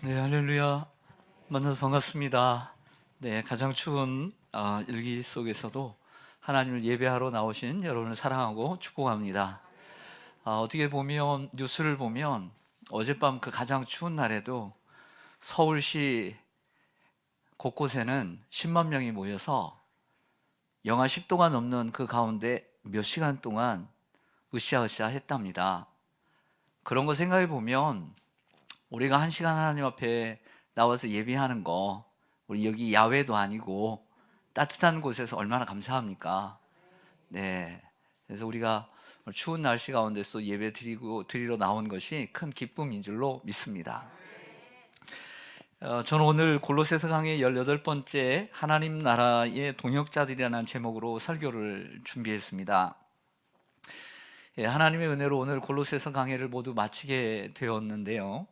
네, 할렐루야. 만나서 반갑습니다. 네, 가장 추운 일기 속에서도 하나님을 예배하러 나오신 여러분을 사랑하고 축복합니다. 어떻게 보면 뉴스를 보면 어젯밤 그 가장 추운 날에도 서울시 곳곳에는 10만 명이 모여서 영하 10도가 넘는 그 가운데 몇 시간 동안 으쌰으쌰 했답니다. 그런 거 생각해 보면 우리가 한 시간 하나님 앞에 나와서 예배하는 거, 우리 여기 야외도 아니고 따뜻한 곳에서 얼마나 감사합니까? 네. 그래서 우리가 추운 날씨 가운데서 예배 드리러 나온 것이 큰 기쁨인 줄로 믿습니다. 저는 오늘 골로새서 강의 18번째 하나님 나라의 동역자들이라는 제목으로 설교를 준비했습니다. 하나님의 은혜로 오늘 골로새서 강의를 모두 마치게 되었는데요.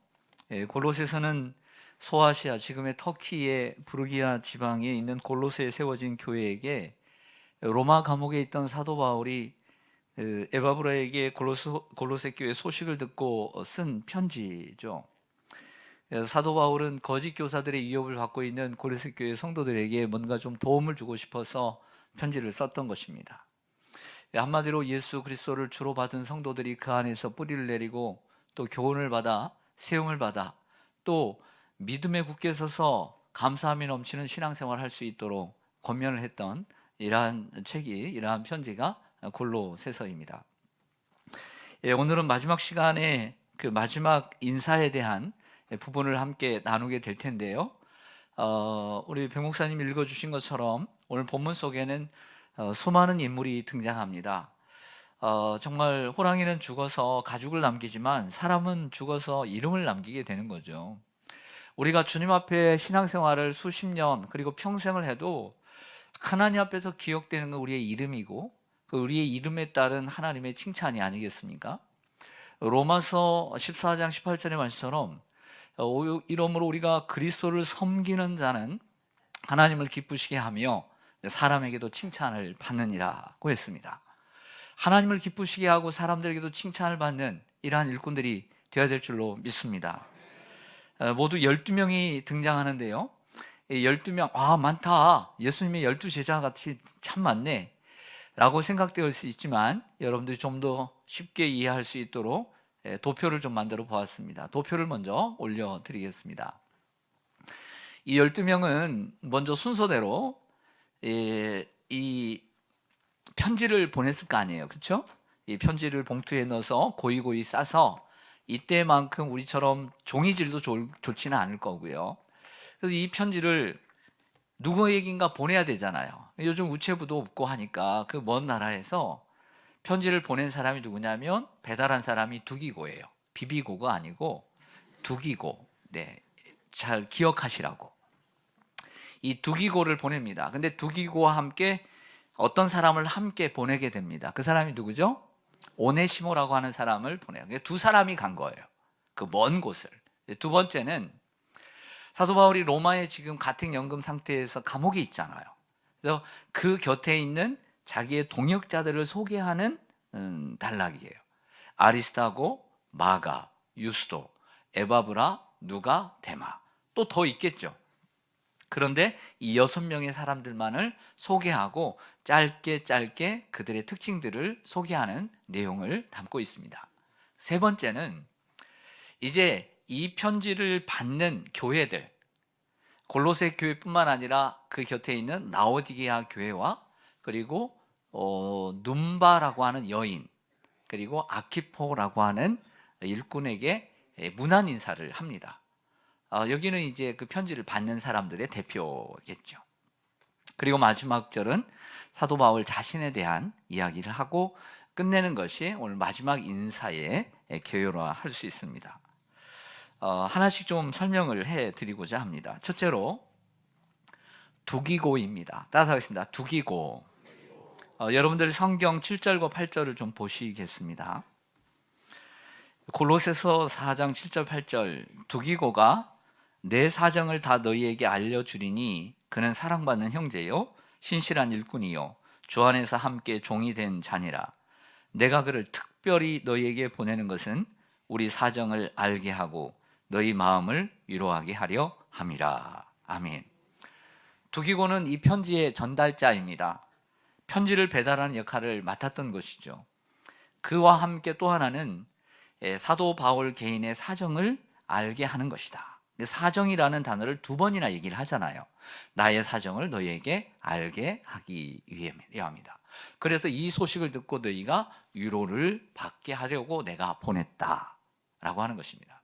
골로새서는 소아시아, 지금의 터키의 부르기아 지방에 있는 골로새에 세워진 교회에게 로마 감옥에 있던 사도 바울이 에바브라에게 골로새 교회 소식을 듣고 쓴 편지죠. 그래서 사도 바울은 거짓 교사들의 위협을 받고 있는 골로새 교회 성도들에게 뭔가 좀 도움을 주고 싶어서 편지를 썼던 것입니다. 한마디로 예수 그리스도를 주로 받은 성도들이 그 안에서 뿌리를 내리고 또 교훈을 받아 세움을 받아 또 믿음에 굳게 서서 감사함이 넘치는 신앙생활을 할 수 있도록 권면을 했던 이러한 편지가 골로새서입니다. 오늘은 마지막 시간에 그 마지막 인사에 대한 부분을 함께 나누게 될 텐데요. 우리 백 목사님 읽어주신 것처럼 오늘 본문 속에는 수많은 인물이 등장합니다. 정말 호랑이는 죽어서 가죽을 남기지만 사람은 죽어서 이름을 남기게 되는 거죠. 우리가 주님 앞에 신앙생활을 수십 년 그리고 평생을 해도 하나님 앞에서 기억되는 건 우리의 이름이고 그 우리의 이름에 따른 하나님의 칭찬이 아니겠습니까? 로마서 14장 18절의 말씀처럼 이러므로 우리가 그리스도를 섬기는 자는 하나님을 기쁘시게 하며 사람에게도 칭찬을 받느니라고 했습니다. 하나님을 기쁘시게 하고 사람들에게도 칭찬을 받는 이러한 일꾼들이 되어야 될 줄로 믿습니다. 모두 12명이 등장하는데요. 12명, 많다. 예수님의 12제자 같이 참 많네 라고 생각될 수 있지만 여러분들이 좀 더 쉽게 이해할 수 있도록 도표를 좀 만들어 보았습니다. 도표를 먼저 올려드리겠습니다. 이 12명은 먼저 순서대로 이 편지를 보냈을 거 아니에요. 그렇죠? 이 편지를 봉투에 넣어서 고이고이 싸서 이때만큼 우리처럼 종이질도 좋지는 않을 거고요. 그래서 이 편지를 누구에게인가 보내야 되잖아요. 요즘 우체부도 없고 하니까 그 먼 나라에서 편지를 보낸 사람이 누구냐면 배달한 사람이 두기고예요. 비비고가 아니고 두기고. 네, 잘 기억하시라고. 이 두기고를 보냅니다. 근데 두기고와 함께 어떤 사람을 함께 보내게 됩니다. 그 사람이 누구죠? 오네시모라고 하는 사람을 보내요. 두 사람이 간 거예요. 그 먼 곳을. 두 번째는 사도 바울이 로마에 지금 가택연금 상태에서 감옥에 있잖아요. 그래서 그 곁에 있는 자기의 동역자들을 소개하는 단락이에요. 아리스타고, 마가, 유스도, 에바브라, 누가, 데마. 또 더 있겠죠. 그런데 이 6명의 사람들만을 소개하고 짧게 그들의 특징들을 소개하는 내용을 담고 있습니다. 세 번째는 이제 이 편지를 받는 교회들, 골로새 교회뿐만 아니라 그 곁에 있는 라오디게아 교회와 그리고 눈바라고 하는 여인, 그리고 아키포라고 하는 일꾼에게 문안 인사를 합니다. 여기는 이제 그 편지를 받는 사람들의 대표겠죠. 그리고 마지막 절은 사도 바울 자신에 대한 이야기를 하고 끝내는 것이 오늘 마지막 인사의 개요라 할 수 있습니다. 하나씩 좀 설명을 해드리고자 합니다. 첫째로 두기고입니다. 따라하겠습니다. 두기고. 여러분들 성경 7절과 8절을 좀 보시겠습니다. 골로새서 4장 7절 8절 두기고가 내 사정을 다 너희에게 알려주리니 그는 사랑받는 형제요 신실한 일꾼이요 주 안에서 함께 종이 된 자니라. 내가 그를 특별히 너희에게 보내는 것은 우리 사정을 알게 하고 너희 마음을 위로하게 하려 함이라. 아멘. 두기고는 이 편지의 전달자입니다. 편지를 배달하는 역할을 맡았던 것이죠. 그와 함께 또 하나는 사도 바울 개인의 사정을 알게 하는 것이다. 사정이라는 단어를 두 번이나 얘기를 하잖아요. 나의 사정을 너희에게 알게 하기 위함이다. 그래서 이 소식을 듣고 너희가 위로를 받게 하려고 내가 보냈다라고 하는 것입니다.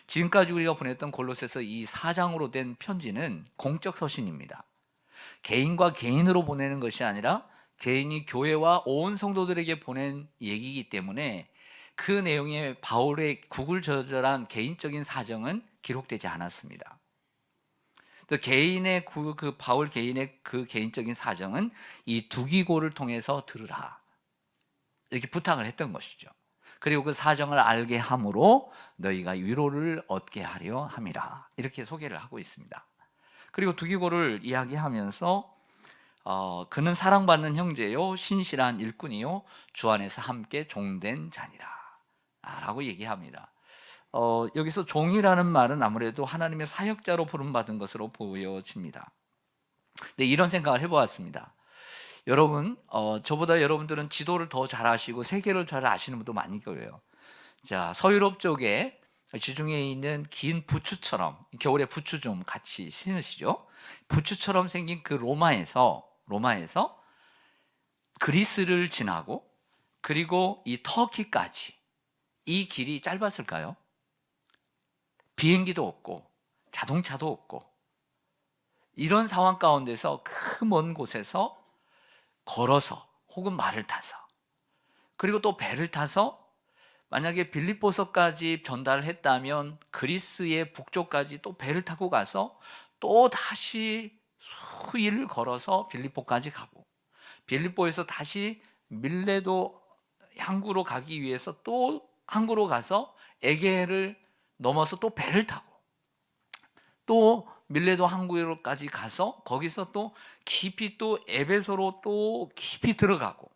지금까지 우리가 보냈던 골로새서 이 4장으로 된 편지는 공적 서신입니다. 개인과 개인으로 보내는 것이 아니라 개인이 교회와 온 성도들에게 보낸 얘기이기 때문에 그 내용에 바울의 구굴절절한 개인적인 사정은 기록되지 않았습니다. 또 개인의 그 바울 개인의 그 개인적인 사정은 이 두기고를 통해서 들으라 이렇게 부탁을 했던 것이죠. 그리고 그 사정을 알게 함으로 너희가 위로를 얻게 하려 함이라 이렇게 소개를 하고 있습니다. 그리고 두기고를 이야기하면서 그는 사랑받는 형제요 신실한 일꾼이요 주 안에서 함께 종된 자니라 라고 얘기합니다. 여기서 종이라는 말은 아무래도 하나님의 사역자로 부름받은 것으로 보여집니다. 네, 이런 생각을 해보았습니다. 여러분, 저보다 여러분들은 지도를 더 잘 아시고 세계를 잘 아시는 분도 많이 계세요. 자, 서유럽 쪽에 지중해에 있는 긴 부추처럼, 겨울에 부추 좀 같이 신으시죠? 부추처럼 생긴 그 로마에서 그리스를 지나고 그리고 이 터키까지 이 길이 짧았을까요? 비행기도 없고 자동차도 없고 이런 상황 가운데서 그 먼 곳에서 걸어서 혹은 말을 타서 그리고 또 배를 타서 만약에 빌립보서까지 전달을 했다면 그리스의 북쪽까지 또 배를 타고 가서 또 다시 수일을 걸어서 빌립보까지 가고 빌립보에서 다시 밀레도 항구로 가기 위해서 또 항구로 가서 에게해를 넘어서 또 배를 타고 또 밀레도 항구로까지 가서 거기서 또 깊이 또 에베소로 또 깊이 들어가고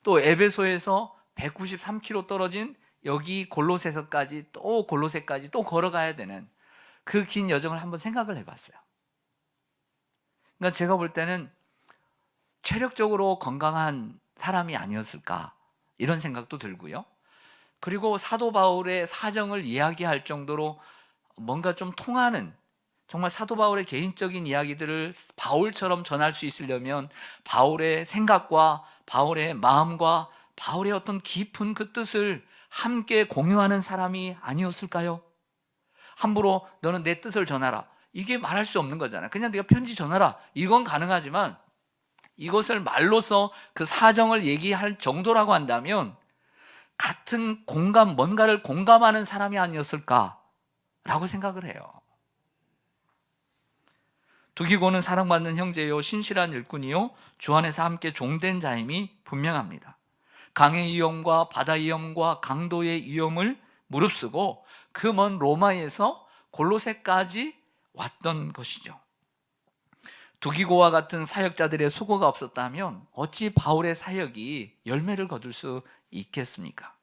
또 에베소에서 193km 떨어진 여기 골로새까지 또 걸어가야 되는 그 긴 여정을 한번 생각을 해봤어요. 그러니까 제가 볼 때는 체력적으로 건강한 사람이 아니었을까 이런 생각도 들고요. 그리고 사도 바울의 사정을 이야기할 정도로 뭔가 좀 통하는 정말 사도 바울의 개인적인 이야기들을 바울처럼 전할 수 있으려면 바울의 생각과 바울의 마음과 바울의 어떤 깊은 그 뜻을 함께 공유하는 사람이 아니었을까요? 함부로 너는 내 뜻을 전하라 이게 말할 수 없는 거잖아요. 그냥 네가 편지 전하라 이건 가능하지만 이것을 말로써 그 사정을 얘기할 정도라고 한다면 같은 뭔가를 공감하는 사람이 아니었을까라고 생각을 해요. 두기고는 사랑받는 형제요 신실한 일꾼이요 주 안에서 함께 종된 자임이 분명합니다. 강의 위험과 바다 위험과 강도의 위험을 무릅쓰고 그 먼 로마에서 골로새까지 왔던 것이죠. 두기고와 같은 사역자들의 수고가 없었다면 어찌 바울의 사역이 열매를 거둘 수 있겠습니까?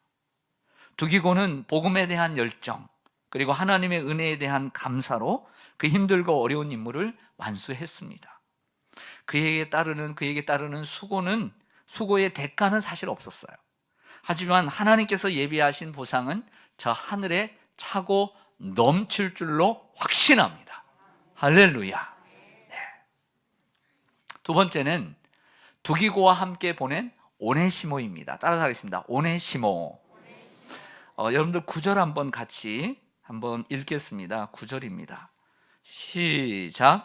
두기고는 복음에 대한 열정 그리고 하나님의 은혜에 대한 감사로 그 힘들고 어려운 임무를 완수했습니다. 그에게 따르는 수고의 대가는 사실 없었어요. 하지만 하나님께서 예비하신 보상은 저 하늘에 차고 넘칠 줄로 확신합니다. 할렐루야. 네. 두 번째는 두기고와 함께 보낸 오네시모입니다. 따라가겠습니다. 오네시모. 여러분들 9절 한번 같이 읽겠습니다. 9절입니다. 시작.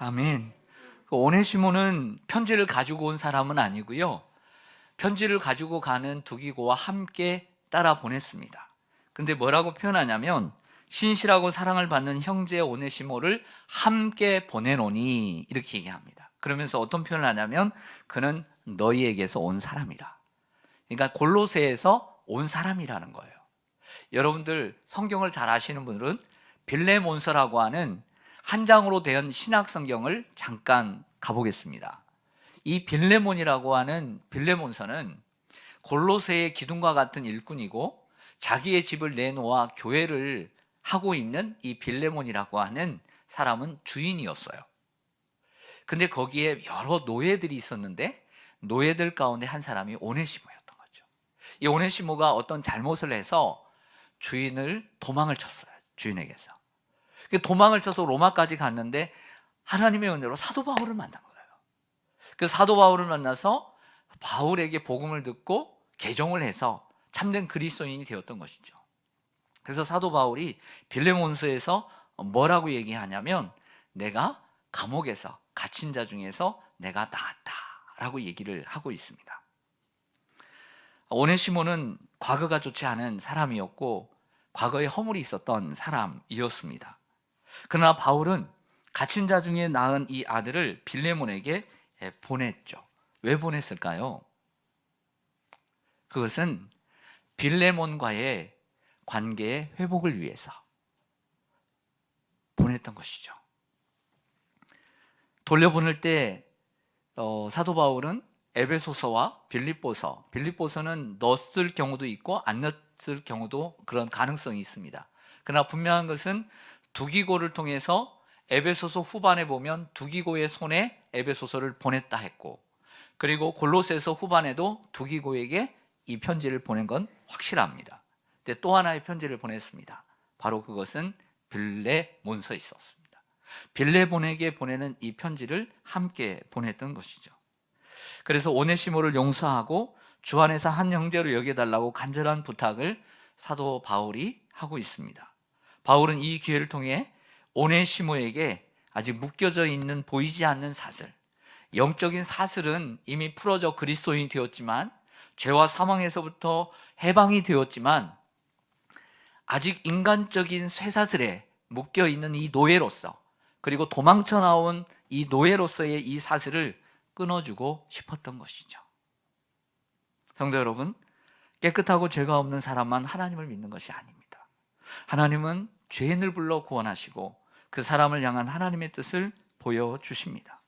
아멘. 오네시모는 편지를 가지고 온 사람은 아니고요. 편지를 가지고 가는 두기고와 함께 따라 보냈습니다. 근데 뭐라고 표현하냐면 신실하고 사랑을 받는 형제 오네시모를 함께 보내노니 이렇게 얘기합니다. 그러면서 어떤 표현을 하냐면 그는 너희에게서 온 사람이라. 그러니까 골로새에서 온 사람이라는 거예요. 여러분들 성경을 잘 아시는 분들은 빌레몬서라고 하는 한 장으로 된 신약 성경을 잠깐 가보겠습니다. 이 빌레몬이라고 하는 빌레몬서는 골로새의 기둥과 같은 일꾼이고 자기의 집을 내놓아 교회를 하고 있는 이 빌레몬이라고 하는 사람은 주인이었어요. 근데 거기에 여러 노예들이 있었는데 노예들 가운데 한 사람이 오네시모였던 거죠. 이 오네시모가 어떤 잘못을 해서 주인을 도망을 쳤어요. 주인에게서. 도망을 쳐서 로마까지 갔는데 하나님의 은혜로 사도 바울을 만난 거예요. 그 사도 바울을 만나서 바울에게 복음을 듣고 개종을 해서 참된 그리스도인이 되었던 것이죠. 그래서 사도 바울이 빌레몬서에서 뭐라고 얘기하냐면 내가 감옥에서 갇힌 자 중에서 내가 나았다라고 얘기를 하고 있습니다. 오네시모는 과거가 좋지 않은 사람이었고 과거에 허물이 있었던 사람이었습니다. 그러나 바울은 갇힌 자 중에 낳은 이 아들을 빌레몬에게 보냈죠. 왜 보냈을까요? 그것은 빌레몬과의 관계의 회복을 위해서 보냈던 것이죠. 돌려보낼 때 사도 바울은 에베소서와 빌립보서는 넣었을 경우도 있고 안 넣었을 경우도 그런 가능성이 있습니다. 그러나 분명한 것은 두기고를 통해서 에베소서 후반에 보면 두기고의 손에 에베소서를 보냈다 했고, 그리고 골로새서 후반에도 두기고에게 이 편지를 보낸 건 확실합니다. 근데 또 하나의 편지를 보냈습니다. 바로 그것은 빌레몬서에 있었습니다. 빌레몬에게 보내는 이 편지를 함께 보냈던 것이죠. 그래서 오네시모를 용서하고 주 안에서 한 형제로 여겨달라고 간절한 부탁을 사도 바울이 하고 있습니다. 바울은 이 기회를 통해 오네시모에게 아직 묶여져 있는 보이지 않는 사슬, 영적인 사슬은 이미 풀어져 그리스도인이 되었지만, 죄와 사망에서부터 해방이 되었지만 아직 인간적인 쇠사슬에 묶여있는 이 노예로서, 그리고 도망쳐 나온 이 노예로서의 이 사슬을 끊어주고 싶었던 것이죠. 성도 여러분, 깨끗하고 죄가 없는 사람만 하나님을 믿는 것이 아닙니다. 하나님은 죄인을 불러 구원하시고 그 사람을 향한 하나님의 뜻을 보여주십니다.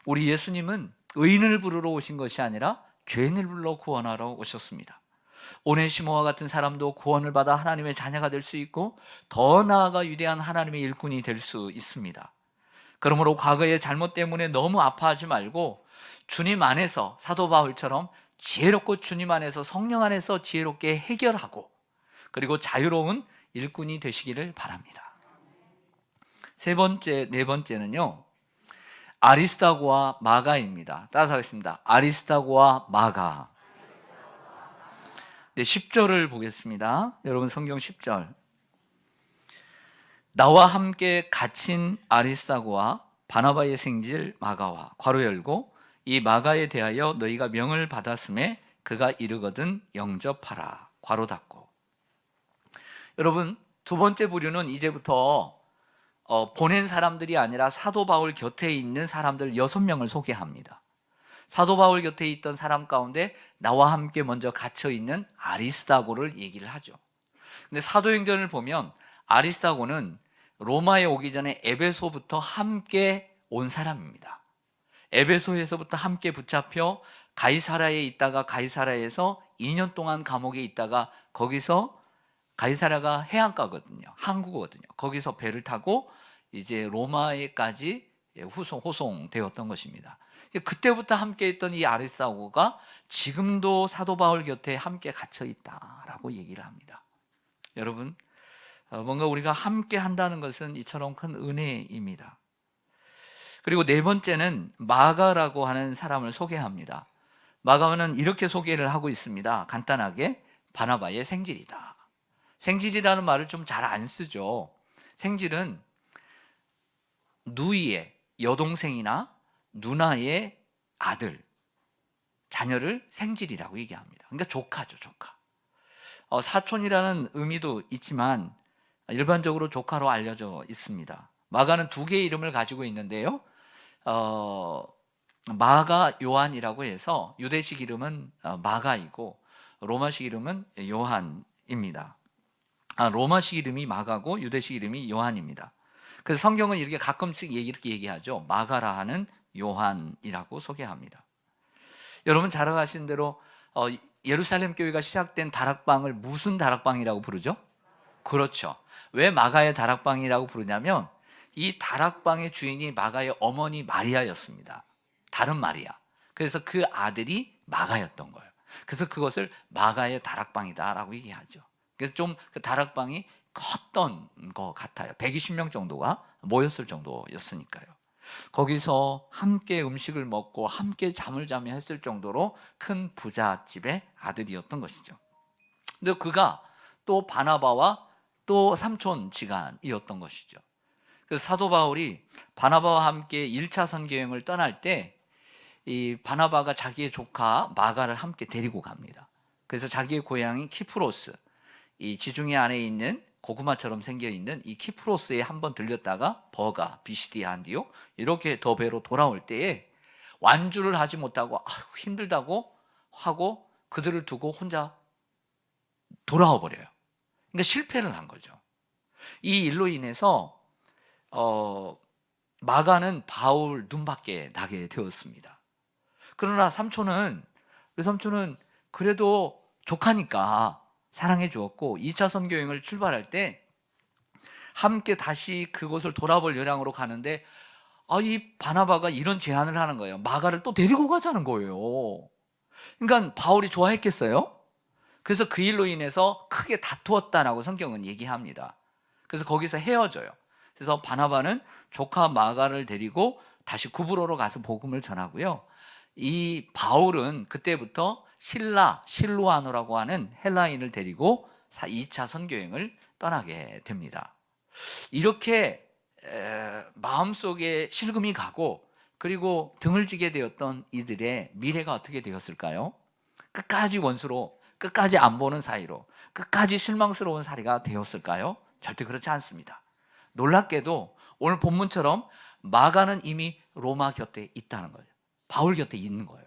우리 예수님은 의인을 부르러 오신 것이 아니라 죄인을 불러 구원하러 오셨습니다. 오네시모와 같은 사람도 구원을 받아 하나님의 자녀가 될 수 있고 더 나아가 위대한 하나님의 일꾼이 될 수 있습니다. 그러므로 과거의 잘못 때문에 너무 아파하지 말고 주님 안에서 사도 바울처럼 지혜롭고 주님 안에서 성령 안에서 지혜롭게 해결하고 그리고 자유로운 일꾼이 되시기를 바랍니다. 네 번째는요, 아리스다고와 마가입니다. 따라서 하겠습니다. 아리스다고와 마가. 10절을 보겠습니다. 여러분 성경 10절. 나와 함께 갇힌 아리스다고와 바나바의 생질 마가와 괄호 열고 이 마가에 대하여 너희가 명을 받았음에 그가 이르거든 영접하라 괄호 닫고. 여러분, 두 번째 부류는 이제부터 보낸 사람들이 아니라 사도 바울 곁에 있는 사람들 6명을 소개합니다. 사도 바울 곁에 있던 사람 가운데 나와 함께 먼저 갇혀 있는 아리스다고를 얘기를 하죠. 근데 사도행전을 보면 아리스다고는 로마에 오기 전에 에베소부터 함께 온 사람입니다. 에베소에서부터 함께 붙잡혀 가이사라에 있다가 가이사라에서 2년 동안 감옥에 있다가 거기서 가이사라가 해안가거든요. 항구거든요. 거기서 배를 타고 이제 로마에까지 호송되었던 것입니다. 그때부터 함께 있던 이 아리스다고가 지금도 사도 바울 곁에 함께 갇혀 있다라고 얘기를 합니다. 여러분, 뭔가 우리가 함께 한다는 것은 이처럼 큰 은혜입니다. 그리고 네 번째는 마가라고 하는 사람을 소개합니다. 마가는 이렇게 소개를 하고 있습니다. 간단하게 바나바의 생질이다. 생질이라는 말을 좀 잘 안 쓰죠. 생질은 누이의 여동생이나 누나의 아들, 자녀를 생질이라고 얘기합니다. 그러니까 조카죠, 조카. 사촌이라는 의미도 있지만 일반적으로 조카로 알려져 있습니다. 마가는 두 개의 이름을 가지고 있는데요. 마가 요한이라고 해서 유대식 이름은 마가이고 로마식 이름은 요한입니다. 로마식 이름이 마가고 유대식 이름이 요한입니다. 그래서 성경은 이렇게 가끔씩 이렇게 얘기하죠. 마가라 하는 요한이라고 소개합니다. 여러분 잘 아시는 대로 예루살렘 교회가 시작된 다락방을 무슨 다락방이라고 부르죠? 그렇죠. 왜 마가의 다락방이라고 부르냐면 이 다락방의 주인이 마가의 어머니 마리아였습니다. 다른 마리아. 그래서 그 아들이 마가였던 거예요. 그래서 그것을 마가의 다락방이다라고 얘기하죠. 그래서 좀 그 다락방이 컸던 것 같아요. 120명 정도가 모였을 정도였으니까요. 거기서 함께 음식을 먹고 함께 잠을 자며 했을 정도로 큰 부잣집의 아들이었던 것이죠. 근데 그가 또 바나바와 또 삼촌지간이었던 것이죠. 그래서 사도 바울이 바나바와 함께 1차 선교여행을 떠날 때 이 바나바가 자기의 조카 마가를 함께 데리고 갑니다. 그래서 자기의 고향인 키프로스, 이 지중해 안에 있는 고구마처럼 생겨 있는 이 키프로스에 한번 들렸다가 버가, 비시디아, 안디옥 이렇게 더베로 돌아올 때에 완주를 하지 못하고 힘들다고 하고 그들을 두고 혼자 돌아와 버려요. 그러니까 실패를 한 거죠. 이 일로 인해서 마가는 바울 눈밖에 나게 되었습니다. 그러나 우리 삼촌은 그래도 조카니까 사랑해 주었고 2차 선교여행을 출발할 때 함께 다시 그곳을 돌아볼 요량으로 가는데 이 바나바가 이런 제안을 하는 거예요. 마가를 또 데리고 가자는 거예요. 그러니까 바울이 좋아했겠어요? 그래서 그 일로 인해서 크게 다투었다라고 성경은 얘기합니다. 그래서 거기서 헤어져요. 그래서 바나바는 조카 마가를 데리고 다시 구브로로 가서 복음을 전하고요. 이 바울은 그때부터 실루아노라고 하는 헬라인을 데리고 2차 선교행을 떠나게 됩니다. 이렇게 마음속에 실금이 가고 그리고 등을 지게 되었던 이들의 미래가 어떻게 되었을까요? 끝까지 원수로, 끝까지 안 보는 사이로, 끝까지 실망스러운 사이가 되었을까요? 절대 그렇지 않습니다. 놀랍게도 오늘 본문처럼 마가는 이미 로마 곁에 있다는 거예요. 바울 곁에 있는 거예요.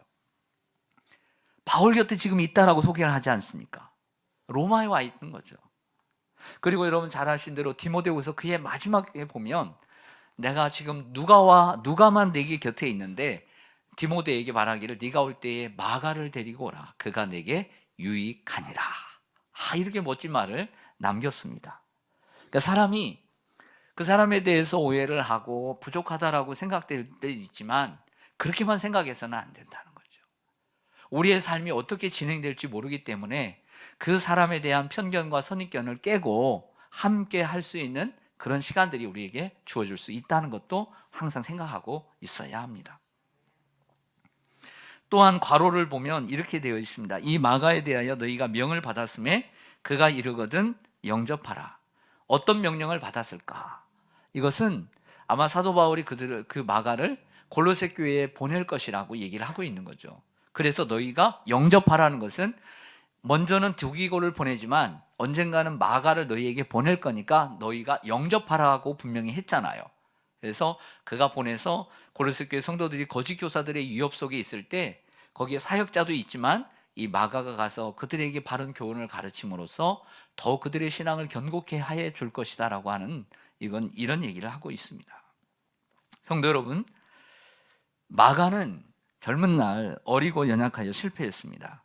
바울 곁에 지금 있다라고 소개를 하지 않습니까? 로마에 와 있는 거죠. 그리고 여러분 잘 아신 대로 디모데후서 그의 마지막에 보면 내가 지금 누가만 내게 곁에 있는데 디모데에게 말하기를 네가 올 때에 마가를 데리고 오라. 그가 내게 유익하니라. 이렇게 멋진 말을 남겼습니다. 그러니까 사람이 그 사람에 대해서 오해를 하고 부족하다라고 생각될 때 있지만 그렇게만 생각해서는 안 된다는 거죠. 우리의 삶이 어떻게 진행될지 모르기 때문에 그 사람에 대한 편견과 선입견을 깨고 함께 할 수 있는 그런 시간들이 우리에게 주어질 수 있다는 것도 항상 생각하고 있어야 합니다. 또한 괄호를 보면 이렇게 되어 있습니다. 이 마가에 대하여 너희가 명을 받았음에 그가 이르거든 영접하라. 어떤 명령을 받았을까? 이것은 아마 사도 바울이 그 마가를 골로새 교회에 보낼 것이라고 얘기를 하고 있는 거죠. 그래서 너희가 영접하라는 것은 먼저는 두기고를 보내지만 언젠가는 마가를 너희에게 보낼 거니까 너희가 영접하라고 분명히 했잖아요. 그래서 그가 보내서 골로새 교회 성도들이 거짓 교사들의 위협 속에 있을 때 거기에 사역자도 있지만 이 마가가 가서 그들에게 바른 교훈을 가르침으로써 더욱 그들의 신앙을 견고케 해 줄 것이다라고 하는 이런 얘기를 하고 있습니다. 성도 여러분, 마가는 젊은 날 어리고 연약하여 실패했습니다.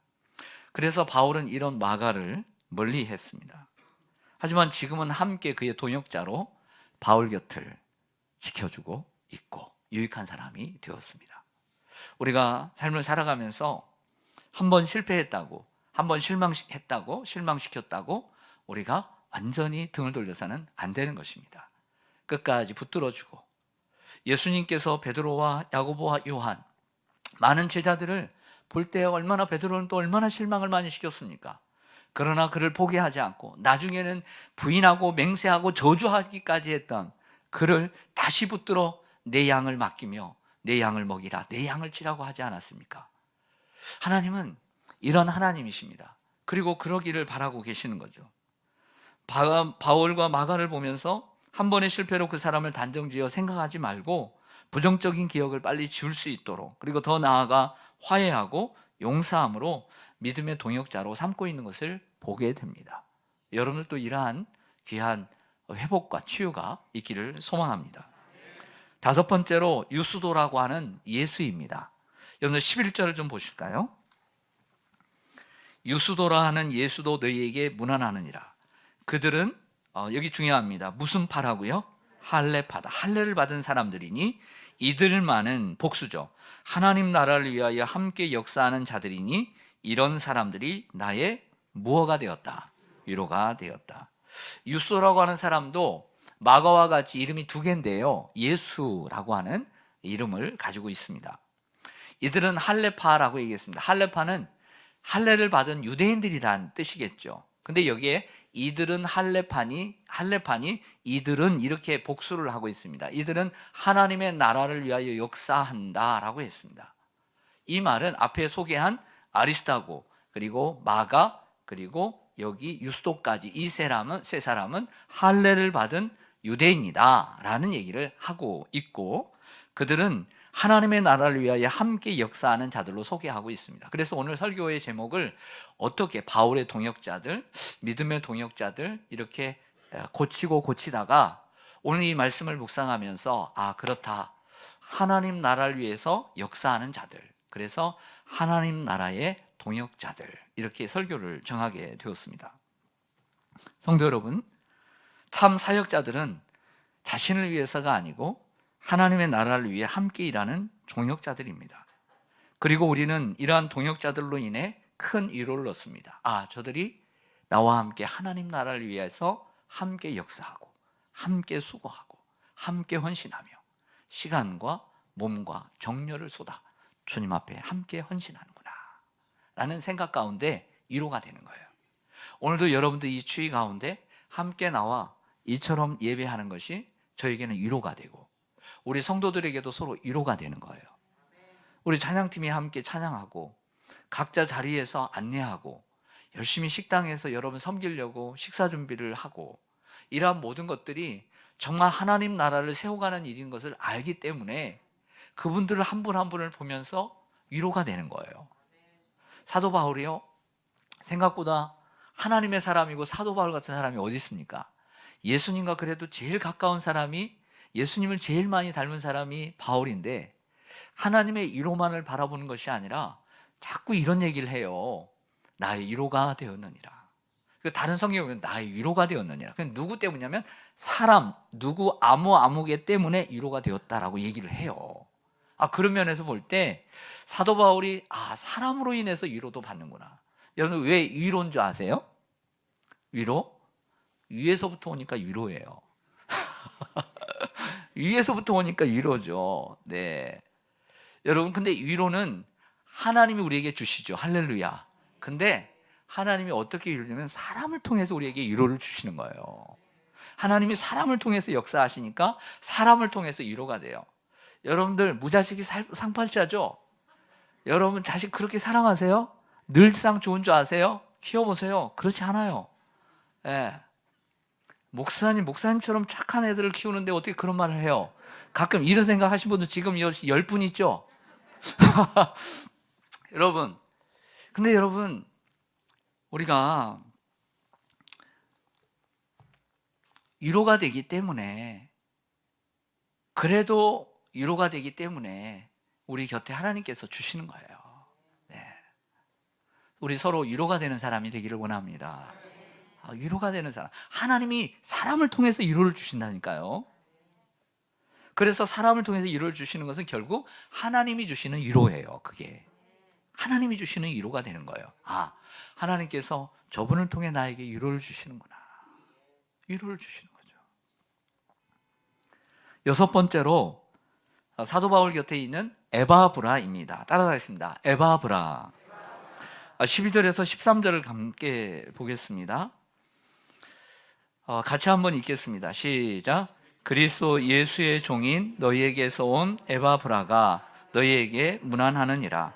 그래서 바울은 이런 마가를 멀리했습니다. 하지만 지금은 함께 그의 동역자로 바울 곁을 지켜주고 있고 유익한 사람이 되었습니다. 우리가 삶을 살아가면서 한 번 실패했다고, 한 번 실망시켰다고 우리가 완전히 등을 돌려서는 안 되는 것입니다. 끝까지 붙들어주고 예수님께서 베드로와 야고보와 요한 많은 제자들을 볼 때 얼마나 베드로는 또 얼마나 실망을 많이 시켰습니까? 그러나 그를 포기하지 않고 나중에는 부인하고 맹세하고 저주하기까지 했던 그를 다시 붙들어 내 양을 맡기며 내 양을 먹이라, 내 양을 치라고 하지 않았습니까? 하나님은 이런 하나님이십니다. 그리고 그러기를 바라고 계시는 거죠. 바울과 마가를 보면서 한 번의 실패로 그 사람을 단정지어 생각하지 말고 부정적인 기억을 빨리 지울 수 있도록, 그리고 더 나아가 화해하고 용서함으로 믿음의 동역자로 삼고 있는 것을 보게 됩니다. 여러분들도 이러한 귀한 회복과 치유가 있기를 소망합니다. 다섯 번째로 유수도라고 하는 예수입니다. 여러분 11절을 좀 보실까요? 유수도라 하는 예수도 너희에게 문안하느니라. 그들은 여기 중요합니다. 무슨 파라고요? 할례파다. 할례를 받은 사람들이니 이들만은 복수죠. 하나님 나라를 위하여 함께 역사하는 자들이니 이런 사람들이 나의 무어가 되었다. 위로가 되었다. 유수도라고 하는 사람도 마가와 같이 이름이 두 개인데요, 예수라고 하는 이름을 가지고 있습니다. 이들은 할례파라고 얘기했습니다. 할례파는 할례를 받은 유대인들이란 뜻이겠죠. 근데 여기에 이들은 할례파니 이들은 이렇게 복수를 하고 있습니다. 이들은 하나님의 나라를 위하여 역사한다라고 했습니다. 이 말은 앞에 소개한 아리스타고 그리고 마가 그리고 여기 유스도까지 이 세 사람은 할례를 받은 유대인이다라는 얘기를 하고 있고, 그들은 하나님의 나라를 위하여 함께 역사하는 자들로 소개하고 있습니다. 그래서 오늘 설교의 제목을 어떻게 바울의 동역자들, 믿음의 동역자들 이렇게 고치다가 오늘 이 말씀을 묵상하면서 그렇다, 하나님 나라를 위해서 역사하는 자들, 그래서 하나님 나라의 동역자들, 이렇게 설교를 정하게 되었습니다. 성도 여러분, 참 사역자들은 자신을 위해서가 아니고 하나님의 나라를 위해 함께 일하는 동역자들입니다. 그리고 우리는 이러한 동역자들로 인해 큰 위로를 얻습니다. 저들이 나와 함께 하나님 나라를 위해서 함께 역사하고 함께 수고하고 함께 헌신하며 시간과 몸과 정열을 쏟아 주님 앞에 함께 헌신하는구나 라는 생각 가운데 위로가 되는 거예요. 오늘도 여러분들 이 추위 가운데 함께 나와 이처럼 예배하는 것이 저에게는 위로가 되고 우리 성도들에게도 서로 위로가 되는 거예요. 우리 찬양팀이 함께 찬양하고 각자 자리에서 안내하고 열심히 식당에서 여러분 섬기려고 식사 준비를 하고, 이러한 모든 것들이 정말 하나님 나라를 세워가는 일인 것을 알기 때문에 그분들을 한 분 한 분을 보면서 위로가 되는 거예요. 사도 바울이요, 생각보다 하나님의 사람이고 사도 바울 같은 사람이 어디 있습니까? 예수님과 그래도 제일 가까운 사람이, 예수님을 제일 많이 닮은 사람이 바울인데 하나님의 위로만을 바라보는 것이 아니라 자꾸 이런 얘기를 해요. 나의 위로가 되었느니라. 다른 성경에 보면 나의 위로가 되었느니라. 누구 때문이냐면 사람, 누구 아무개 때문에 위로가 되었다라고 얘기를 해요. 그런 면에서 볼 때 사도 바울이 사람으로 인해서 위로도 받는구나. 여러분 왜 위로인 줄 아세요? 위로? 위에서부터 오니까 위로예요. 위에서부터 오니까 위로죠. 네. 여러분, 근데 위로는 하나님이 우리에게 주시죠. 할렐루야. 근데 하나님이 어떻게 위로를 주냐면 사람을 통해서 우리에게 위로를 주시는 거예요. 하나님이 사람을 통해서 역사하시니까 사람을 통해서 위로가 돼요. 여러분들 무자식이 상팔자죠? 여러분 자식 그렇게 사랑하세요? 늘상 좋은 줄 아세요? 키워보세요. 그렇지 않아요. 예. 목사님처럼 착한 애들을 키우는데 어떻게 그런 말을 해요? 가끔 이런 생각 하신 분들 지금 10분 있죠? 여러분, 근데 여러분, 우리가 위로가 되기 때문에, 그래도 위로가 되기 때문에 우리 곁에 하나님께서 주시는 거예요. 네. 우리 서로 위로가 되는 사람이 되기를 원합니다. 위로가 되는 사람, 하나님이 사람을 통해서 위로를 주신다니까요. 그래서 사람을 통해서 위로를 주시는 것은 결국 하나님이 주시는 위로예요. 그게 하나님이 주시는 위로가 되는 거예요. 하나님께서 저분을 통해 나에게 위로를 주시는구나. 위로를 주시는 거죠. 여섯 번째로 사도 바울 곁에 있는 에바브라입니다. 따라가겠습니다. 에바브라. 12절에서 13절을 함께 보겠습니다. 같이 한번 읽겠습니다. 시작. 그리스도 예수의 종인 너희에게서 온 에바브라가 너희에게 문안하느니라.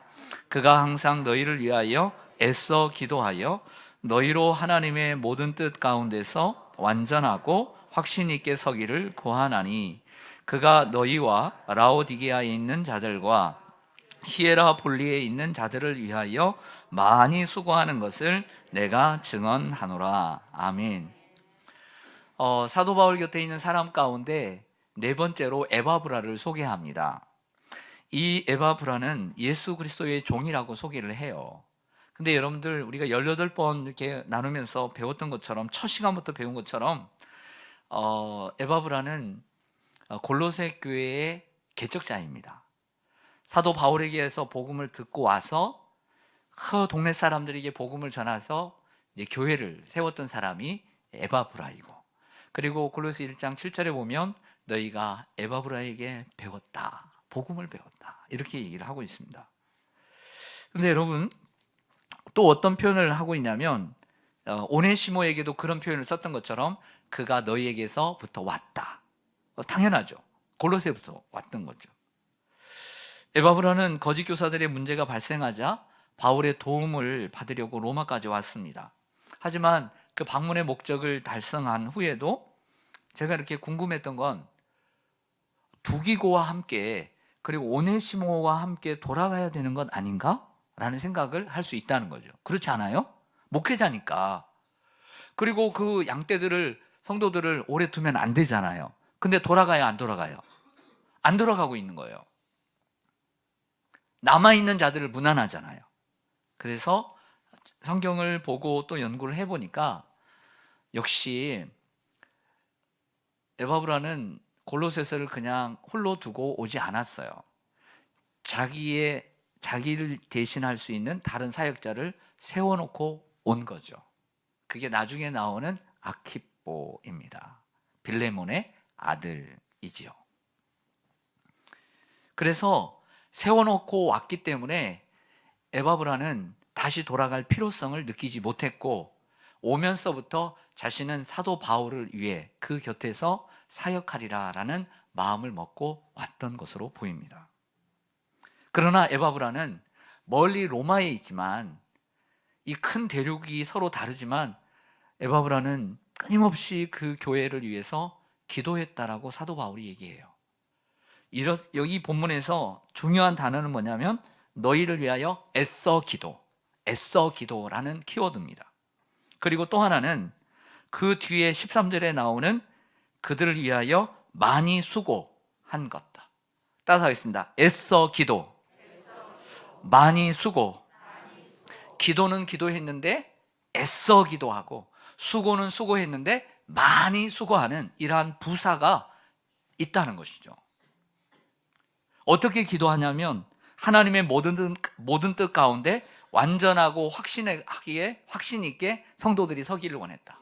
그가 항상 너희를 위하여 애써 기도하여 너희로 하나님의 모든 뜻 가운데서 완전하고 확신 있게 서기를 구하나니, 그가 너희와 라오디게아에 있는 자들과 히에라볼리에 있는 자들을 위하여 많이 수고하는 것을 내가 증언하노라. 아멘. 사도 바울 곁에 있는 사람 가운데 네 번째로 에바브라를 소개합니다. 이 에바브라는 예수 그리스도의 종이라고 소개를 해요. 근데 여러분들, 우리가 18번 이렇게 나누면서 배웠던 것처럼, 첫 시간부터 배운 것처럼 에바브라는 골로새 교회의 개척자입니다. 사도 바울에게서 복음을 듣고 와서 그 동네 사람들에게 복음을 전해서 이제 교회를 세웠던 사람이 에바브라이고, 그리고 골로새 1장 7절에 보면 너희가 에바브라에게 배웠다, 복음을 배웠다, 이렇게 얘기를 하고 있습니다. 그런데 여러분, 또 어떤 표현을 하고 있냐면 오네시모에게도 그런 표현을 썼던 것처럼 그가 너희에게서부터 왔다. 당연하죠. 골로새부터 왔던 거죠. 에바브라는 거짓 교사들의 문제가 발생하자 바울의 도움을 받으려고 로마까지 왔습니다. 하지만 그 방문의 목적을 달성한 후에도 제가 이렇게 궁금했던 건, 두기고와 함께, 그리고 오네시모와 함께 돌아가야 되는 건 아닌가? 라는 생각을 할 수 있다는 거죠. 그렇지 않아요? 목회자니까. 그리고 그 양떼들을, 성도들을 오래 두면 안 되잖아요. 근데 돌아가요, 안 돌아가요? 안 돌아가고 있는 거예요. 남아있는 자들을 무난하잖아요. 그래서 성경을 보고 또 연구를 해보니까 역시 에바브라는 골로새서를 그냥 홀로 두고 오지 않았어요. 자기를 대신할 수 있는 다른 사역자를 세워놓고 온 거죠. 그게 나중에 나오는 아키뽀입니다. 빌레몬의 아들이지요. 그래서 세워놓고 왔기 때문에 에바브라는 다시 돌아갈 필요성을 느끼지 못했고, 오면서부터 자신은 사도 바울을 위해 그 곁에서 사역하리라 라는 마음을 먹고 왔던 것으로 보입니다. 그러나 에바브라는 멀리 로마에 있지만, 이 큰 대륙이 서로 다르지만 에바브라는 끊임없이 그 교회를 위해서 기도했다라고 사도 바울이 얘기해요. 여기 본문에서 중요한 단어는 뭐냐면 너희를 위하여 애써 기도라는 키워드입니다. 그리고 또 하나는 그 뒤에 13절에 나오는 그들을 위하여 많이 수고한 것다. 따라서 하겠습니다. 애써 기도, 많이 수고. 기도는 기도했는데 애써 기도하고, 수고는 수고했는데 많이 수고하는 이러한 부사가 있다는 것이죠. 어떻게 기도하냐면 하나님의 모든 뜻 가운데 완전하고 확신 있게 성도들이 서기를 원했다.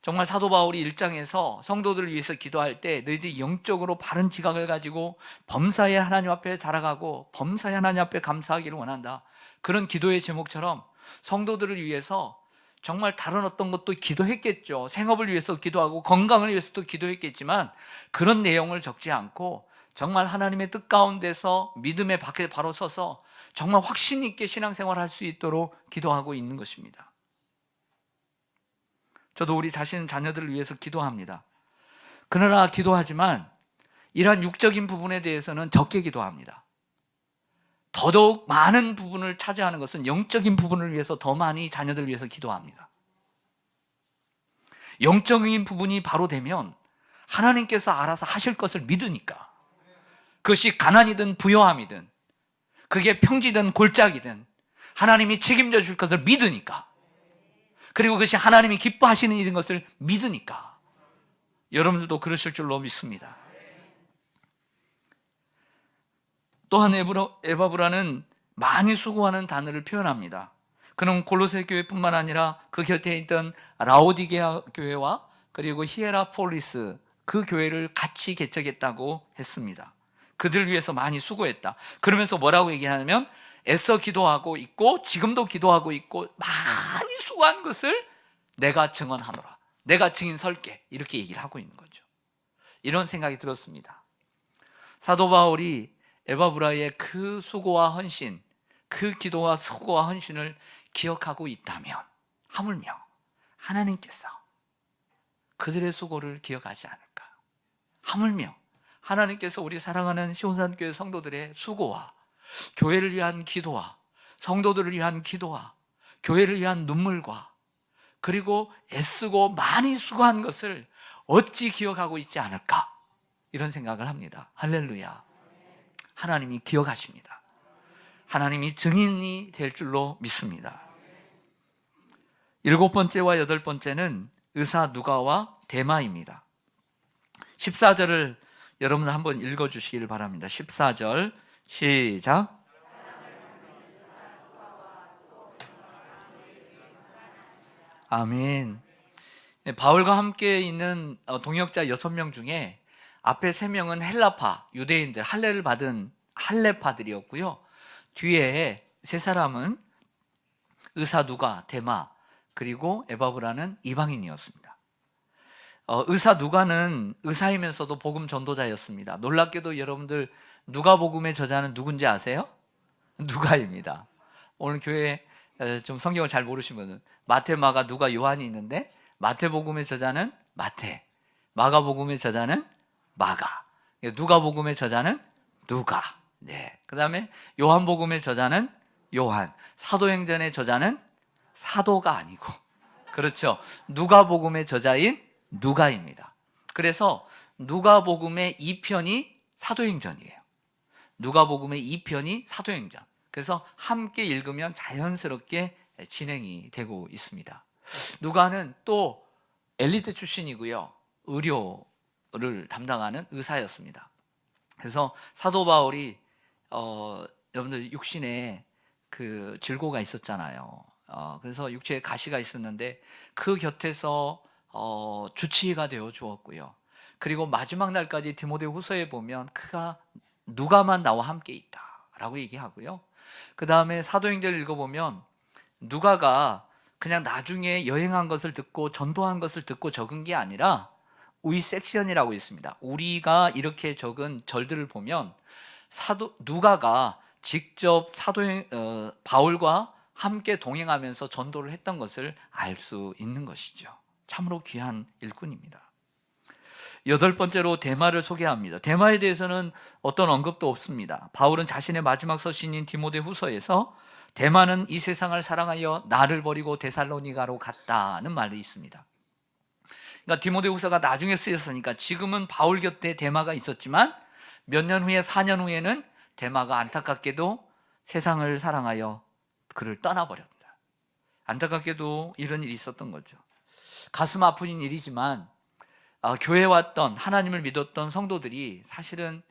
정말 사도 바울이 1장에서 성도들을 위해서 기도할 때 너희들이 영적으로 바른 지각을 가지고 범사에 하나님 앞에 자라가고 범사에 하나님 앞에 감사하기를 원한다. 그런 기도의 제목처럼 성도들을 위해서 정말 다른 어떤 것도 기도했겠죠. 생업을 위해서 기도하고 건강을 위해서도 기도했겠지만 그런 내용을 적지 않고 정말 하나님의 뜻 가운데서 믿음의 밖에 바로 서서 정말 확신 있게 신앙생활할 수 있도록 기도하고 있는 것입니다. 저도 우리 자녀들을 위해서 기도합니다. 그러나 기도하지만 이러한 육적인 부분에 대해서는 적게 기도합니다. 더더욱 많은 부분을 차지하는 것은 영적인 부분을 위해서 더 많이 자녀들을 위해서 기도합니다. 영적인 부분이 바로 되면 하나님께서 알아서 하실 것을 믿으니까, 그것이 가난이든 부요함이든 그게 평지든 골짜기든 하나님이 책임져 줄 것을 믿으니까, 그리고 그것이 하나님이 기뻐하시는 일인 것을 믿으니까 여러분들도 그러실 줄로 믿습니다. 또한 에바브라는 많이 수고하는 단어를 표현합니다. 그는 골로새 교회뿐만 아니라 그 곁에 있던 라오디게아 교회와 그리고 히에라폴리스 그 교회를 같이 개척했다고 했습니다. 그들 위해서 많이 수고했다. 그러면서 뭐라고 얘기하냐면 애써 기도하고 있고 지금도 기도하고 있고 많이 수고한 것을 내가 증언하노라, 내가 증인 설게, 이렇게 얘기를 하고 있는 거죠. 이런 생각이 들었습니다. 사도 바울이 에바브라의 그 수고와 헌신, 그 기도와 수고와 헌신을 기억하고 있다면 하물며 하나님께서 그들의 수고를 기억하지 않을까? 하물며 하나님께서 우리 사랑하는 시온산교회 성도들의 수고와 교회를 위한 기도와 성도들을 위한 기도와 교회를 위한 눈물과 그리고 애쓰고 많이 수고한 것을 어찌 기억하고 있지 않을까? 이런 생각을 합니다. 할렐루야. 하나님이 기억하십니다. 하나님이 증인이 될 줄로 믿습니다. 7번째와 8번째는 의사 누가와 데마입니다. 14절을 여러분 한번 읽어주시길 바랍니다. 14절 시작. 아멘. 바울과 함께 있는 동역자 6명 중에 앞에 3명은 헬라파, 유대인들, 할례를 받은 할례파들이었고요. 뒤에 3사람은 의사 누가, 데마, 그리고 에바브라는 이방인이었습니다. 의사 누가는 의사이면서도 복음 전도자였습니다. 놀랍게도 여러분들 누가복음의 저자는 누군지 아세요? 누가입니다. 오늘 교회에 좀 성경을 잘 모르신 분은 마태, 마가, 누가, 요한이 있는데 마태복음의 저자는 마태, 마가복음의 저자는 마가, 누가복음의 저자는 누가. 네. 그다음에 요한복음의 저자는 요한, 사도행전의 저자는 사도가 아니고, 그렇죠, 누가복음의 저자인 누가입니다. 그래서 누가복음의 2편이 사도행전이에요. 누가복음의 2편이 사도행전. 그래서 함께 읽으면 자연스럽게 진행이 되고 있습니다. 누가는 또 엘리트 출신이고요, 의료를 담당하는 의사였습니다. 그래서 사도 바울이 여러분들 육신에 그 질고가 있었잖아요. 그래서 육체에 가시가 있었는데 그 곁에서 주치의가 되어 주었고요. 그리고 마지막 날까지 디모데후서에 보면 그가 누가만 나와 함께 있다라고 얘기하고요. 그 다음에 사도행전을 읽어보면 누가가 그냥 나중에 여행한 것을 듣고 전도한 것을 듣고 적은 게 아니라 위 섹션이라고 있습니다. 우리가 이렇게 적은 절들을 보면 누가가 직접 바울과 함께 동행하면서 전도를 했던 것을 알 수 있는 것이죠. 참으로 귀한 일꾼입니다. 8번째로 데마를 소개합니다. 데마에 대해서는 어떤 언급도 없습니다. 바울은 자신의 마지막 서신인 디모데후서에서 데마는 이 세상을 사랑하여 나를 버리고 데살로니가로 갔다는 말이 있습니다. 그러니까 디모데후서가 나중에 쓰였으니까 지금은 바울 곁에 데마가 있었지만 몇 년 후에, 4년 후에는 데마가 안타깝게도 세상을 사랑하여 그를 떠나버렸다. 안타깝게도 이런 일이 있었던 거죠. 가슴 아픈 일이지만 교회에 왔던, 하나님을 믿었던 성도들이 사실은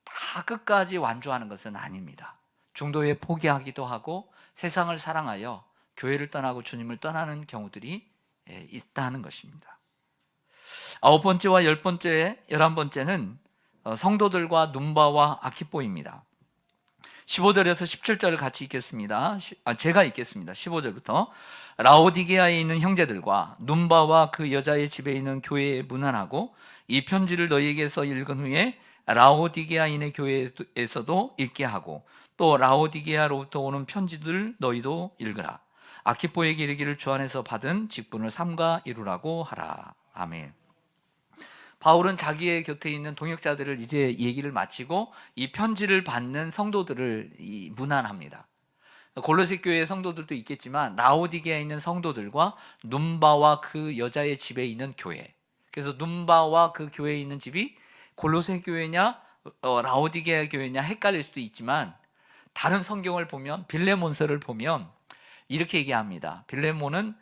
다 끝까지 완주하는 것은 아닙니다. 중도에 포기하기도 하고 세상을 사랑하여 교회를 떠나고 주님을 떠나는 경우들이 있다는 것입니다. 9번째와 10번째, 11번째는 성도들과 눈바와 아키포입니다. 15절에서 17절을 같이 읽겠습니다. 제가 읽겠습니다. 15절부터 라오디게아에 있는 형제들과 눈바와 그 여자의 집에 있는 교회에 문안하고 이 편지를 너희에게서 읽은 후에 라오디게아인의 교회에서도 읽게 하고 또 라오디게아로부터 오는 편지들 너희도 읽으라. 아키포에게 이르기를 주 안에서 받은 직분을 삼가 이루라고 하라. 아멘. 바울은 자기의 곁에 있는 동역자들을 이제 얘기를 마치고 이 편지를 받는 성도들을 문안합니다. 골로새 교회의 성도들도 있겠지만 라오디게아에 있는 성도들과 눈바와 그 여자의 집에 있는 교회, 그래서 눈바와 그 교회에 있는 집이 골로새 교회냐 라오디게아 교회냐 헷갈릴 수도 있지만 다른 성경을 보면 빌레몬서를 보면 이렇게 얘기합니다. 빌레몬은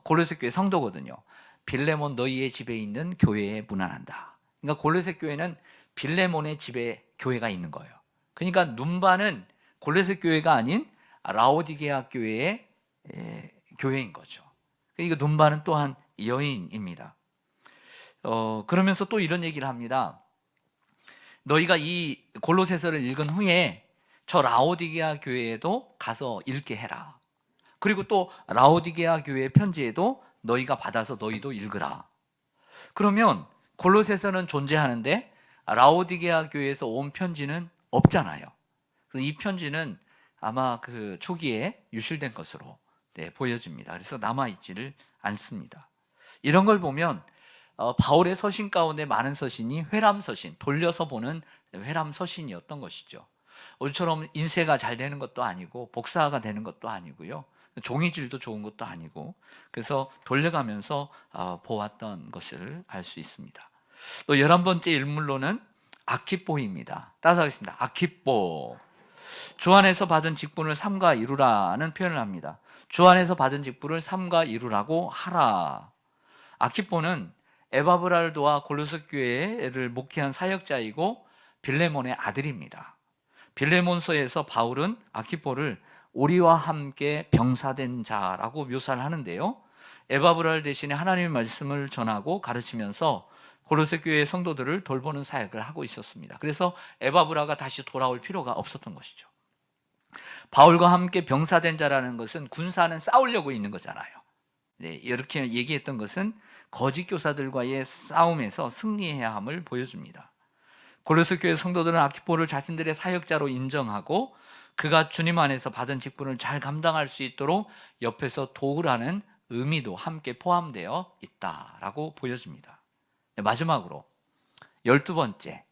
골로새 교회 성도거든요. 빌레몬 너희의 집에 있는 교회에 문안한다. 그러니까 골로새 교회는 빌레몬의 집에 교회가 있는 거예요. 그러니까 눈바는 골로새 교회가 아닌 라오디게아 교회의 교회인 거죠. 그러니까 눈바는 또한 여인입니다. 그러면서 또 이런 얘기를 합니다. 너희가 이 골로새서를 읽은 후에 저 라오디게아 교회에도 가서 읽게 해라. 그리고 또 라오디게아 교회 편지에도 너희가 받아서 너희도 읽으라. 그러면 골로새서는 존재하는데 라오디게아 교회에서 온 편지는 없잖아요. 이 편지는 아마 그 초기에 유실된 것으로 보여집니다. 그래서 남아있지를 않습니다. 이런 걸 보면 바울의 서신 가운데 많은 서신이 회람서신, 돌려서 보는 회람서신이었던 것이죠. 우리처럼 인쇄가 잘 되는 것도 아니고 복사가 되는 것도 아니고요. 종이질도 좋은 것도 아니고, 그래서 돌려가면서 보았던 것을 알 수 있습니다. 또 11번째 일물로는 아키뽀입니다. 따라하겠습니다. 아키뽀. 주 안에서 받은 직분을 삼가 이루라는 표현을 합니다. 주 안에서 받은 직분을 삼가 이루라고 하라. 아키뽀는 에바브랄도와 골로새 교회를 목회한 사역자이고 빌레몬의 아들입니다. 빌레몬서에서 바울은 아키뽀를 우리와 함께 병사된 자라고 묘사를 하는데요, 에바브랄 대신에 하나님의 말씀을 전하고 가르치면서 골로새 교회의 성도들을 돌보는 사역을 하고 있었습니다. 그래서 에바브라가 다시 돌아올 필요가 없었던 것이죠. 바울과 함께 병사된 자라는 것은 군사는 싸우려고 있는 거잖아요. 네, 이렇게 얘기했던 것은 거짓 교사들과의 싸움에서 승리해야 함을 보여줍니다. 골로새 교회 성도들은 아키포를 자신들의 사역자로 인정하고 그가 주님 안에서 받은 직분을 잘 감당할 수 있도록 옆에서 도우라는 의미도 함께 포함되어 있다라고 보여집니다. 네, 마지막으로 12번째,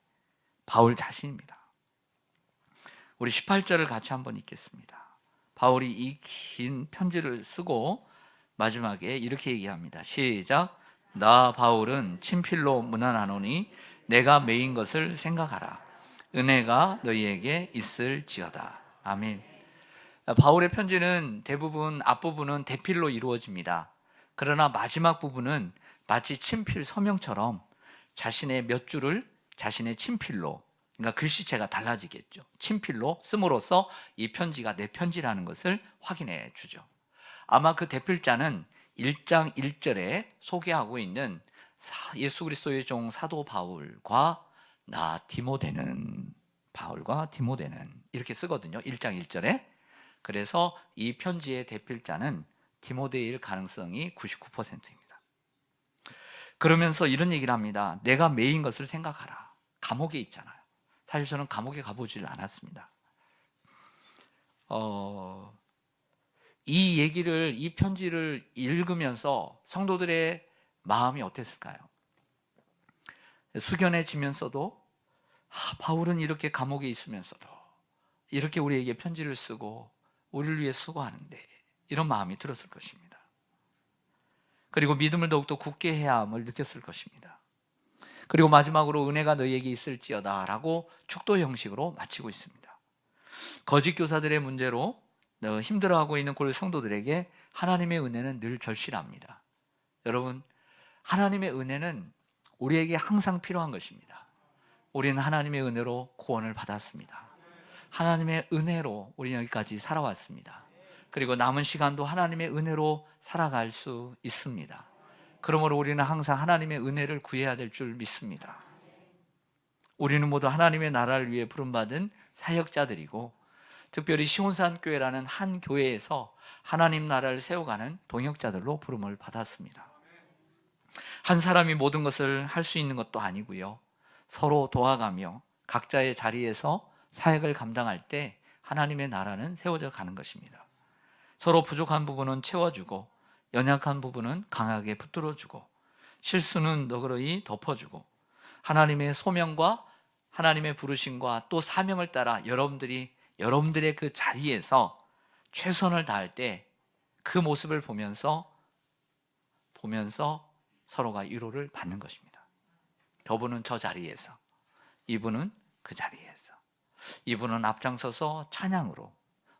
바울 자신입니다. 우리 18절을 같이 한번 읽겠습니다. 바울이 이 긴 편지를 쓰고 마지막에 이렇게 얘기합니다. 시작. 나 바울은 친필로 문안하노니 내가 매인 것을 생각하라. 은혜가 너희에게 있을지어다. 아멘. 바울의 편지는 대부분 앞부분은 대필로 이루어집니다. 그러나 마지막 부분은 마치 친필 서명처럼 자신의 몇 줄을 자신의 친필로, 그러니까 글씨체가 달라지겠죠, 친필로 씀으로써 이 편지가 내 편지라는 것을 확인해 주죠. 아마 그 대필자는 1장 1절에 소개하고 있는 예수 그리스도의 종 사도 바울과 나 디모데는, 바울과 디모데는 이렇게 쓰거든요, 1장 1절에. 그래서 이 편지의 대필자는 디모데일 가능성이 99%입니다. 그러면서 이런 얘기를 합니다. 내가 매인 것을 생각하라. 감옥에 있잖아요. 사실 저는 감옥에 가보질 않았습니다. 이 편지를 읽으면서 성도들의 마음이 어땠을까요? 숙연해지면서도 바울은 이렇게 감옥에 있으면서도 이렇게 우리에게 편지를 쓰고 우리를 위해 수고하는데, 이런 마음이 들었을 것입니다. 그리고 믿음을 더욱더 굳게 해야 함을 느꼈을 것입니다. 그리고 마지막으로 은혜가 너희에게 있을지어다 라고 축도 형식으로 마치고 있습니다. 거짓 교사들의 문제로 힘들어하고 있는 골로새 성도들에게 하나님의 은혜는 늘 절실합니다. 여러분, 하나님의 은혜는 우리에게 항상 필요한 것입니다. 우리는 하나님의 은혜로 구원을 받았습니다. 하나님의 은혜로 우리 여기까지 살아왔습니다. 그리고 남은 시간도 하나님의 은혜로 살아갈 수 있습니다. 그러므로 우리는 항상 하나님의 은혜를 구해야 될 줄 믿습니다. 우리는 모두 하나님의 나라를 위해 부름받은 사역자들이고, 특별히 시온산교회라는 한 교회에서 하나님 나라를 세워가는 동역자들로 부름을 받았습니다. 한 사람이 모든 것을 할 수 있는 것도 아니고요, 서로 도와가며 각자의 자리에서 사역을 감당할 때 하나님의 나라는 세워져 가는 것입니다. 서로 부족한 부분은 채워주고 연약한 부분은 강하게 붙들어주고 실수는 너그러이 덮어주고, 하나님의 소명과 하나님의 부르심과 또 사명을 따라 여러분들의 그 자리에서 최선을 다할 때 그 모습을 보면서 서로가 위로를 받는 것입니다. 저분은 저 자리에서, 이분은 그 자리에서, 이분은 앞장서서 찬양으로,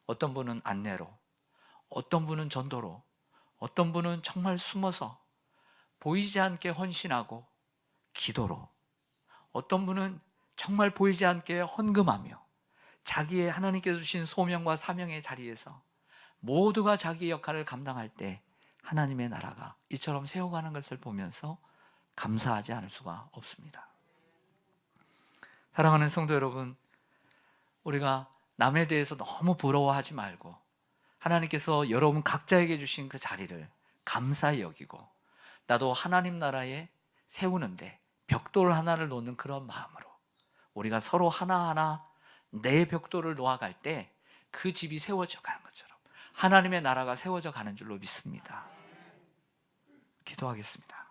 어떤 분은 안내로, 어떤 분은 전도로, 어떤 분은 정말 숨어서 보이지 않게 헌신하고 기도로, 어떤 분은 정말 보이지 않게 헌금하며 자기의 하나님께서 주신 소명과 사명의 자리에서 모두가 자기 역할을 감당할 때 하나님의 나라가 이처럼 세워가는 것을 보면서 감사하지 않을 수가 없습니다. 사랑하는 성도 여러분, 우리가 남에 대해서 너무 부러워하지 말고 하나님께서 여러분 각자에게 주신 그 자리를 감사히 여기고, 나도 하나님 나라에 세우는데 벽돌 하나를 놓는 그런 마음으로 우리가 서로 하나하나 내 벽돌을 놓아갈 때 그 집이 세워져 가는 것처럼 하나님의 나라가 세워져 가는 줄로 믿습니다. 기도하겠습니다.